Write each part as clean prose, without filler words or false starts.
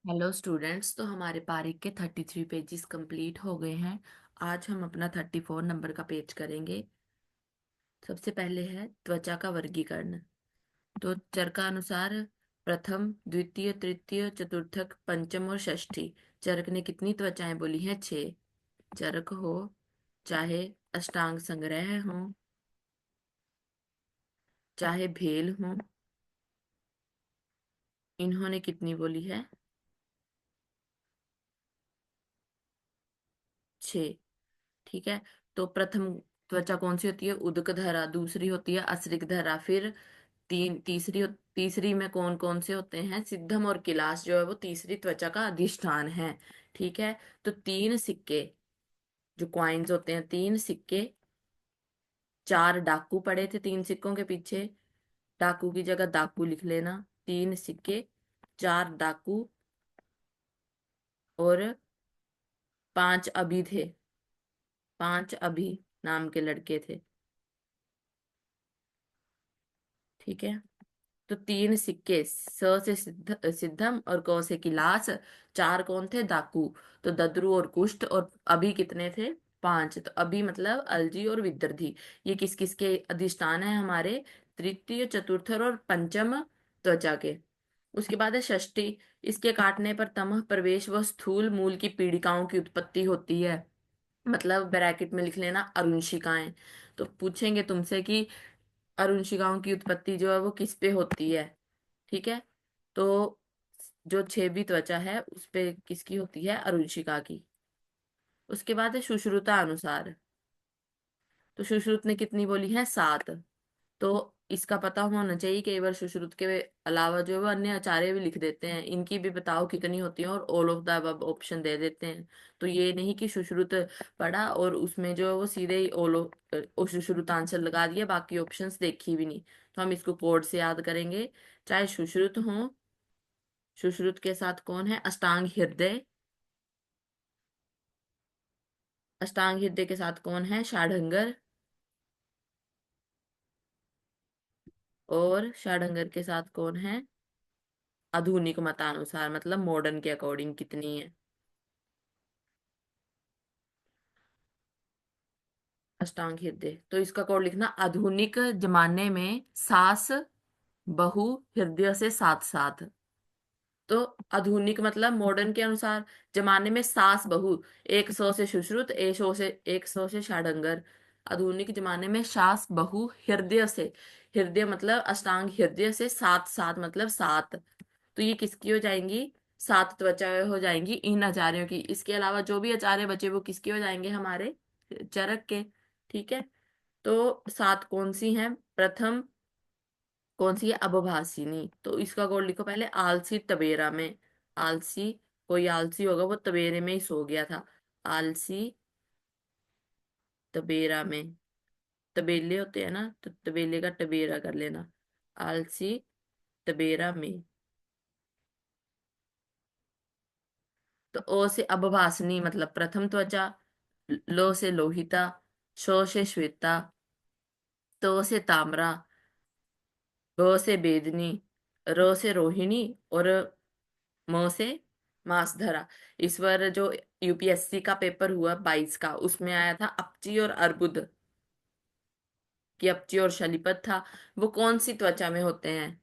Hello students. तो हमारे पारिक के 33 पेजेस कंप्लीट हो गए हैं। आज हम अपना 34 नंबर का पेज करेंगे। सबसे पहले है त्वचा का वर्गीकरण। तो चर का अनुसार प्रथम, द्वितीय, तृतीय, चतुर्थक, पंचम और षष्ठी। चरक ने कितनी त्वचाएं बोली हैं? 6। चरक हो चाहे अष्टांग संग्रह हो, चाहे भेल हो, इन्होंने कितनी बोली है? 6। ठीक है। तो प्रथम त्वचा कौन सी होती है? उदक धरा। दूसरी होती है असरिक धरा। फिर तीसरी में कौन कौन से होते हैं? सिद्धम और किलास जो है वो तीसरी त्वचा का अधिष्ठान है। ठीक है। तो 3 सिक्के, जो क्वाइंस होते हैं, 3 सिक्के, 4 डाकू पड़े थे 3 सिक्कों के पीछे। डाकू की जगह दाकू लिख लेना। 3 सिक्के, 4 डाकू और 5 अभी थे। 5 अभी नाम के लड़के थे। ठीक है। तो 3 सिक्के, से सिद्धम और क से किलास। 4 कौन थे? दाकू। तो दद्रु और कुष्ठ। और अभी कितने थे? 5। तो अभी मतलब अलजी और विदर्धी। ये किस किस के अधिष्ठान है? हमारे तृतीय, चतुर्थ और पंचम त्वचा के। उसके बाद है षष्ठी। इसके काटने पर तमः प्रवेश व स्थूल मूल की पीड़िकाओं की उत्पत्ति होती है। मतलब ब्रैकेट में लिख लेना अरुंशिकाएं। तो पूछेंगे तुमसे कि अरुंशिकाओं की उत्पत्ति जो है वो किस पे होती है। ठीक है। तो जो 6वीं त्वचा है उस पे किसकी होती है? अरुचिका की। उसके बाद है सुश्रुता अनुसार। तो सुश्रुत ने कितनी बोली है? 7। तो इसका पता होना चाहिए। कई बार सुश्रुत के अलावा जो है वो अन्य आचार्य भी लिख देते हैं, इनकी भी बताओ कितनी होती है, और all of the above option दे देते हैं। तो ये नहीं कि सुश्रुत पढ़ा और उसमें जो है वो सीधे ही सुश्रुत आंसर लगा दिया, बाकी ऑप्शंस देखी भी नहीं। तो हम इसको कोड से याद करेंगे। चाहे सुश्रुत हो, सुश्रुत के साथ कौन है? अष्टांग हृदय। अष्टांग हृदय के साथ कौन है? षाढ़ंगर। और षाढ़ंगर के साथ कौन है? आधुनिक मतानुसार, मतलब मॉडर्न के अकॉर्डिंग कितनी है? अष्टांग हृदय। तो इसका कोड लिखना आधुनिक जमाने में सास बहु हृदय से साथ साथ। तो आधुनिक मतलब मॉडर्न के अनुसार, जमाने में सास बहू। 100 से सुश्रुत, 100 से षाढ़ंगर। आधुनिक जमाने में सास बहू हृदय से। हृदय मतलब अष्टांग हृदय से साथ साथ मतलब 7। तो ये किसकी हो जाएंगी? 7 त्वचा हो जाएंगी इन आचार्यों की। इसके अलावा जो भी आचार्य बचे वो किसके हो जाएंगे? हमारे चरक के। ठीक है। तो 7 कौन सी हैं? प्रथम कौन सी है? अबभासिनी। तो इसका कोड लिखो पहले। आलसी तबेरा में। आलसी, कोई आलसी होगा वो तबेरे में ही सो गया था। आलसी तबेरा में। तबेले होते हैं ना, तो तबेले का तबेरा कर लेना। आलसी तबेरा में। तो ओ से अबभासनी मतलब प्रथम त्वचा। लो से लोहिता। शो से श्वेता। तो से ताम्रा। ब से बेदनी। रो से रोहिणी। और म से मासधरा। इस बार जो यूपीएससी का पेपर हुआ 22 का, उसमें आया था अपची और अर्बुद, कि अपची और शलीपत था। वो कौन सी त्वचा में होते हैं?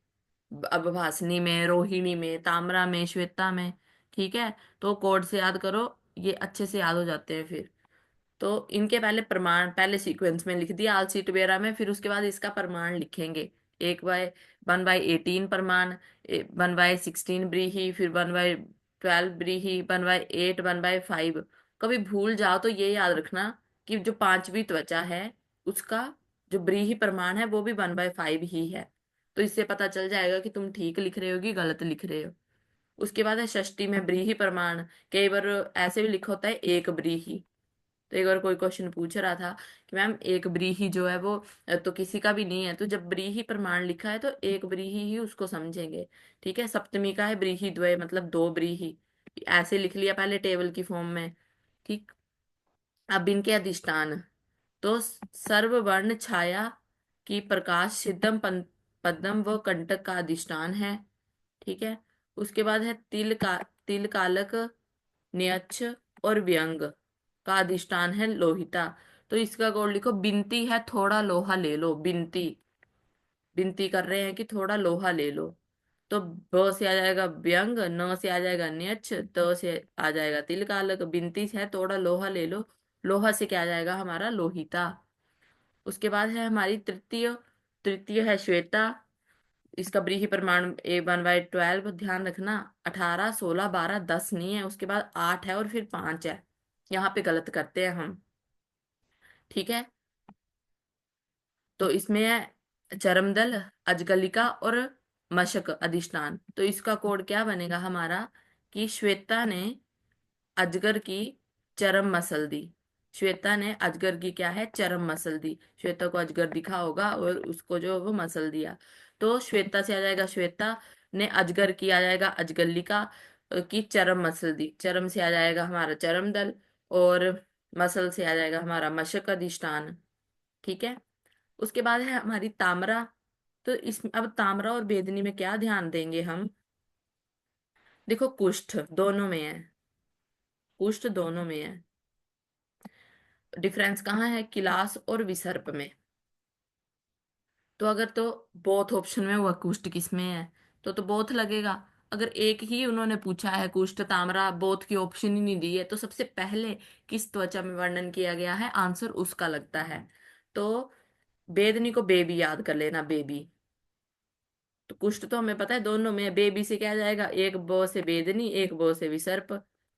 अबभासनी में, रोहिणी में, ताम्रा में, श्वेता में। ठीक है। तो कोड से याद करो, ये अच्छे से याद हो जाते हैं फिर। तो इनके पहले प्रमाण पहले सीक्वेंस में लिख दिया आलसी टुबेरा में, फिर उसके बाद इसका प्रमाण लिखेंगे। 1/1/18 प्रमाण, 1/16 ब्रीही, फिर 1/12 ब्रीही, 1/8, 1/5। कभी भूल जाओ तो ये याद रखना कि जो 5वीं त्वचा है उसका जो ब्रीही प्रमाण है वो भी 1/5 ही है। तो इससे पता चल जाएगा कि तुम ठीक लिख रहे हो कि गलत लिख रहे हो। उसके बाद है षष्ठी में ब्रीही प्रमाण। कई बार ऐसे भी लिखा होता है 1 ब्रीही। तो एक बार कोई क्वेश्चन पूछ रहा था कि मैम 1 ब्रीही जो है वो तो किसी का भी नहीं है, तो जब ब्रीही प्रमाण लिखा है तो 1 ब्रीही ही उसको समझेंगे। ठीक है। सप्तमी का है ब्रीही द्वय, मतलब 2 ब्रीही। ऐसे लिख लिया पहले टेबल की फॉर्म में। ठीक। अब इनके अधिष्ठान। तो सर्व वर्ण छाया की प्रकाश सिद्धम पद्म व कंटक का अधिष्ठान है। ठीक है। उसके बाद है तिल कालक, न्यक्ष और व्यंग का अधिष्ठान है लोहिता। तो इसका कोड लिखो, बिनती है थोड़ा लोहा ले लो, बिनती, विनती कर रहे हैं कि थोड़ा लोहा ले लो। तो ब से आ जाएगा व्यंग, न से आ जाएगा न्यक्ष, त से आ जाएगा तिल कालक, बिनती है थोड़ा लोहा ले लो, लोहा से क्या आ जाएगा हमारा लोहिता। उसके बाद है हमारी तृतीय, तृतीय है श्वेता। इसका ब्रीहि प्रमाण A1/12 ध्यान रखना, 18 16 12 10 नहीं है, उसके बाद 8 है और फिर 5 है। यहाँ पे गलत करते हैं हम। ठीक है, तो इसमें है चरमदल, अजगलिका और मशक अधिष्ठान। तो इसका कोड क्या बनेगा हमारा, कि श्वेता ने अजगर की चरम मसल दी। श्वेता ने अजगर की क्या है, चरम मसल दी। श्वेता को अजगर दिखा होगा और उसको जो वो मसल दिया। तो श्वेता से आ जाएगा श्वेता, ने अजगर की आ जाएगा अजगलिका, की चरम मसल दी। चरम से आ जाएगा हमारा चरम दल, और मसल से आ जाएगा हमारा मशक अधिष्ठान। ठीक है, उसके बाद है हमारी तामरा। तो इस अब तामरा और बेदनी में क्या ध्यान देंगे हम, देखो कुष्ठ दोनों में है, कुष्ठ दोनों में है। डिफरेंस कहाँ है, किलास और विसर्प में। तो अगर तो बोथ ऑप्शन में हुआ कुष्ठ किस में है, तो बोथ लगेगा। अगर एक ही उन्होंने पूछा है कुष्ठ ताम्रा, बोथ की ऑप्शन ही नहीं दी है, तो सबसे पहले किस त्वचा में वर्णन किया गया है, आंसर उसका लगता है। तो बेदनी को बेबी याद कर लेना, बेबी। तो कुष्ठ तो हमें पता है दोनों में है। बेबी से क्या जाएगा, एक बो से बेदनी, एक बो से विसर्प।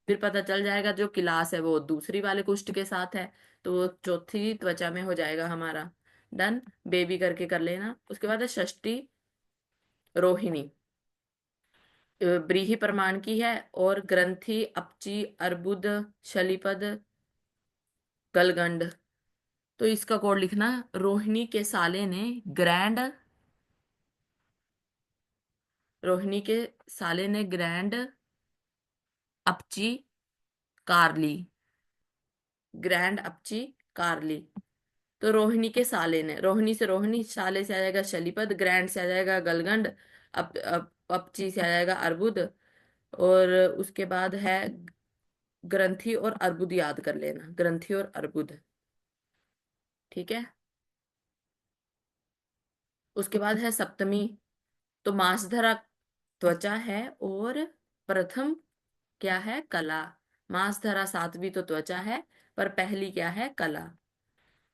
फिर पता चल जाएगा जो किलास है वो दूसरी वाले कुष्ठ के साथ है, तो वो चौथी त्वचा में हो जाएगा हमारा। डन, बेबी करके कर लेना। उसके बाद है षष्ठी, रोहिणी। ब्रीहि प्रमाण की है, और ग्रंथि, अपची, अर्बुद, शलीपद, गलगंड। तो इसका कोड लिखना, रोहिणी के साले ने ग्रैंड, रोहिणी के साले ने ग्रैंड अपची कार ली, ग्रैंड अपची कार ली। तो रोहिणी के साले ने, रोहिणी से रोहिणी, साले से आ जाएगा शलीपद, ग्रैंड से आ जाएगा गलगंड, अपची से आ जाएगा अर्बुद, और उसके बाद है ग्रंथि और अर्बुद याद कर लेना, ग्रंथि और अर्बुद। ठीक है, उसके बाद है सप्तमी। तो मांसधरा त्वचा है, और प्रथम क्या है, कला। मांसधरा सातवीं तो त्वचा है, पर पहली क्या है, कला।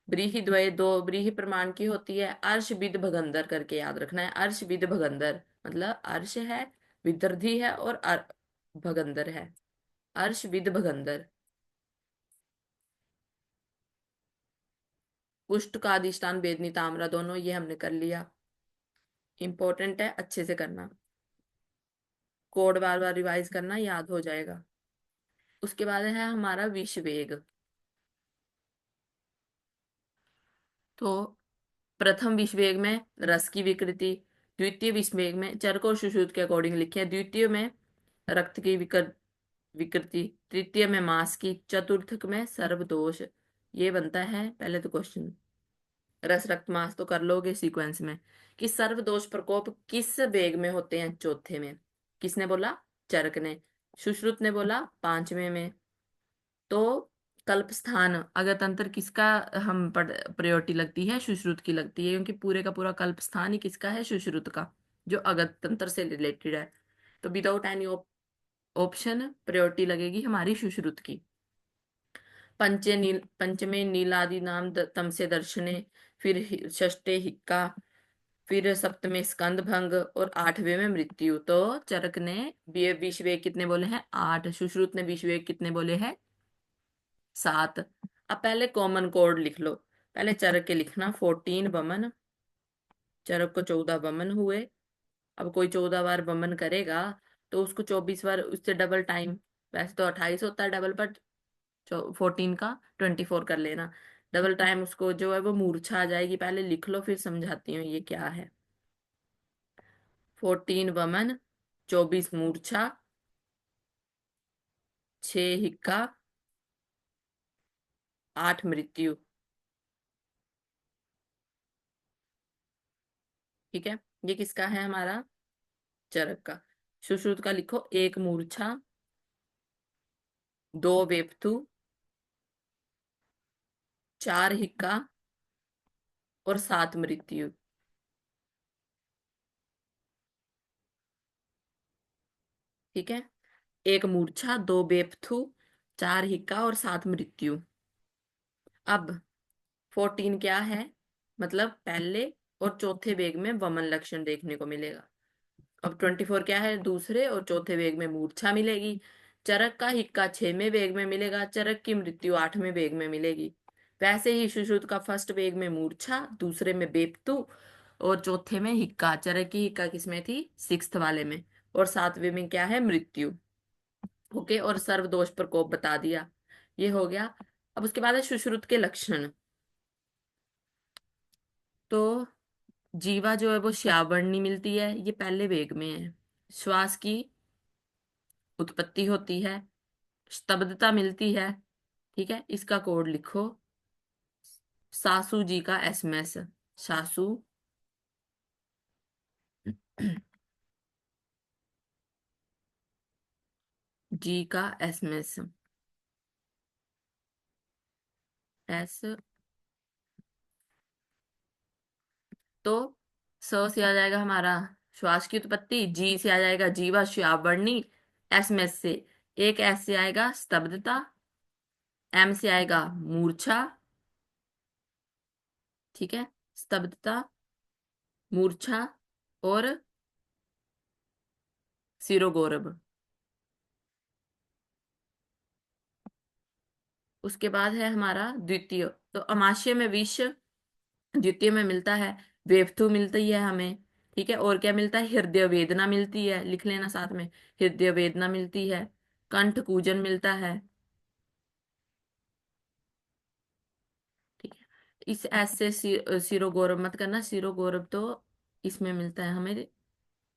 ब्रीहि द्वय दो ब्रीहि प्रमाण की होती है, अर्श विद भगंदर करके याद रखना है। अर्श विद भगंदर मतलब अर्श है, विदर्धी है, और भगंदर है। अर्श विद भगंदर। पुष्ट का अधिष्ठान बेदनी ताम्रा दोनों, ये हमने कर लिया। इंपॉर्टेंट है, अच्छे से करना, कोड बार बार रिवाइज करना, याद हो जाएगा। उसके बाद है हमारा विषवेग। तो प्रथम विषवेग में रस की विकृति, द्वितीय विषवेग में चरक और सुश्रुत के अकॉर्डिंग लिखे हैं, द्वितीय में रक्त की विकृति, तृतीय में मांस की, चतुर्थक में सर्वदोष। ये बनता है पहले तो क्वेश्चन, रस रक्त मांस तो कर लोगे सीक्वेंस में, कि सर्वदोष प्रकोप किस वेग में होते हैं, चौथे में। किसने बोला, चरक ने। सुश्रुत ने बोला पांचवें में। तो कल्प स्थान अगर तंत्र किसका हम प्रायोरिटी लगती है, सुश्रुत की लगती है, क्योंकि पूरे का पूरा कल्प स्थान ही किसका है, सुश्रुत का, जो अगत तंत्र से रिलेटेड है। तो विदाउट एनी ऑप्शन प्रायोरिटी लगेगी हमारी सुश्रुत की। पंचमे नीलादि नाम तम से दर्शने, फिर षष्ठे हिक्का, फिर सप्तमे स्कंद भंग, और आठवें में मृत्यु। तो चरक ने विषवेग कितने बोले हैं, 8। सुश्रुत ने विषवेग कितने बोले हैं, 7। अब पहले कॉमन कोड लिख लो। पहले चरक के लिखना, 14 वमन, चरक को 14 वमन हुए। अब कोई 14 बार वमन करेगा, तो उसको 24 बार उससे डबल टाइम, वैसे तो 28 होता है डबल, पर 14 का 24 कर लेना। डबल टाइम उसको जो है वो मूर्छा आ जाएगी। पहले लिख लो, फिर समझाती हूँ ये क्या है। 14 वमन, 24 मूर्छा, 6 हिक्का, 8 मृत्यु। ठीक है, ये किसका है हमारा, चरक का। सुश्रुत का लिखो, एक मूर्छा, दो बेपथू, चार हिक्का और सात मृत्यु। ठीक है। एक मूर्छा, दो बेपथू, चार हिक्का और सात मृत्यु। अब 14 क्या है? मतलब पहले और चौथे वेग में वमन लक्षण देखने को मिलेगा। अब 24 क्या है? दूसरे और चौथे वेग में मूर्छा मिलेगी। चरक का हिक्का 6वें वेग में मिलेगा, चरक की मृत्यु 8वें वेग में मिलेगी। वैसे ही सुश्रुत का फर्स्ट वेग में मूर्छा, दूसरे में बेपतु और चौथे में हिक्का। चरक की हिक्का किसमें थी? 6th वाले में। और 7वें में क्या है? मृत्यु। ओके, और सर्वदोष प्रकोप बता दिया। ये हो गया। अब उसके बाद है सुश्रुत के लक्षण। तो जीवा जो है वो श्यावरणी मिलती है, ये पहले वेग में है। श्वास की उत्पत्ति होती है, स्तब्धता मिलती है। ठीक है, इसका कोड लिखो, सासू जी का एसएमएस। सासू जी का एसएमएस। एस। तो स से आ जाएगा हमारा श्वास की उत्पत्ति, जी से आ जाएगा जीवा श्यावरणी, एसएमएस से एक एस से आएगा स्तब्धता, एम से आएगा मूर्छा। ठीक है, स्तब्धता, मूर्छा और सिरोगौरव। उसके बाद है हमारा द्वितीय। तो अमाशय में विष द्वितीय में मिलता है, वेपथू मिलती है हमें। ठीक है, और क्या मिलता है? हृदय वेदना मिलती है, लिख लेना साथ में, हृदय वेदना मिलती है। कंठ कूजन मिलता है। ठीक है, इस एस से सिरो गौरव मत करना, सिरो गौरव तो इसमें मिलता है हमें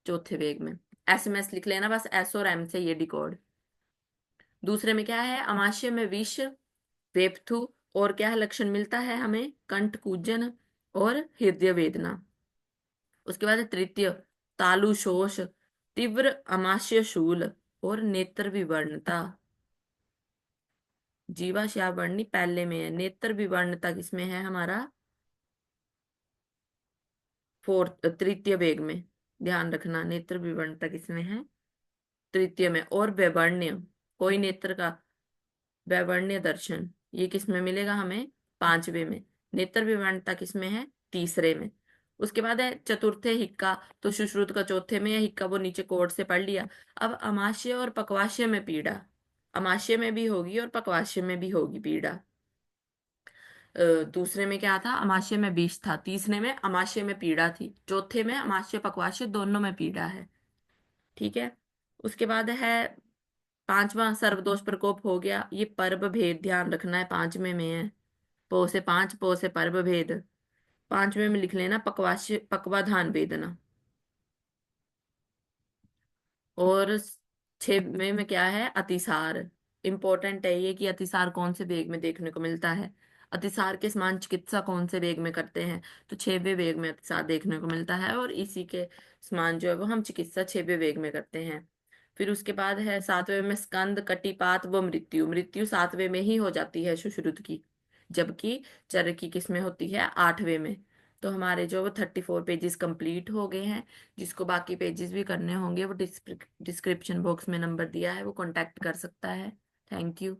चौथे वेग में। एसएमएस लिख लेना बस, एस और एम से ये डिकोड। दूसरे में क्या है? अमाशय में विष, वेपथू, और क्या लक्षण मिलता है हमें? कंठ कूजन और हृदय वेदना। उसके बाद है तृतीय, तालु शोष, तीव्र अमाशय शूल और नेत्र विवर्णता। जीवा श्यावरणी पहले में है, नेत्र विवर्णता किसमें है हमारा? फोर्थ, तृतीय वेग में। ध्यान रखना, नेत्र विवर्णता किसमें है? तृतीय में। और वैवर्ण्य, कोई नेत्र का वैवर्ण्य दर्शन, ये किसमें मिलेगा हमें? 5वें में। नेत्र विवरणता किसमें है? तीसरे में। उसके बाद है चतुर्थे हिक्का। तो सुश्रुत का चौथे में है हिक्का, वो नीचे कोड से पढ़ लिया। अब अमाशय और पक्वाशय में पीड़ा, अमाशय में भी होगी और पक्वाशय में भी होगी पीड़ा। दूसरे में क्या था? अमाशय में विष था, तीसरे में अमाशय में पीड़ा थी, चौथे में अमाशय पक्वाशय दोनों में पीड़ा है। ठीक है। उसके बाद है पांचवा, सर्वदोष प्रकोप हो गया। ये पर्व भेद ध्यान रखना है, 5वें में है। पो से 5, पो से पर्व भेद। 5वें में लिख लेना पक्वाश पक्वाधान वेदना। और 6वें में क्या है? अतिसार। इंपॉर्टेंट है ये कि अतिसार कौन से वेग में देखने को मिलता है, अतिसार के समान चिकित्सा कौन से वेग में करते हैं? तो 6वें वेग में अतिसार देखने को मिलता है, और इसी के समान जो है वो हम चिकित्सा 6वें वेग में करते हैं। फिर उसके बाद है 7वें में स्कंद, कटिपात व मृत्यु। मृत्यु 7वें में ही हो जाती है सुश्रुत की, जबकि चर की किस में होती है? 8वें में। तो हमारे जो वो 34 पेजेस कंप्लीट हो गए हैं। जिसको बाकी पेजेस भी करने होंगे वो डिस्क्रिप्शन बॉक्स में नंबर दिया है, वो कांटेक्ट कर सकता है। Thank you.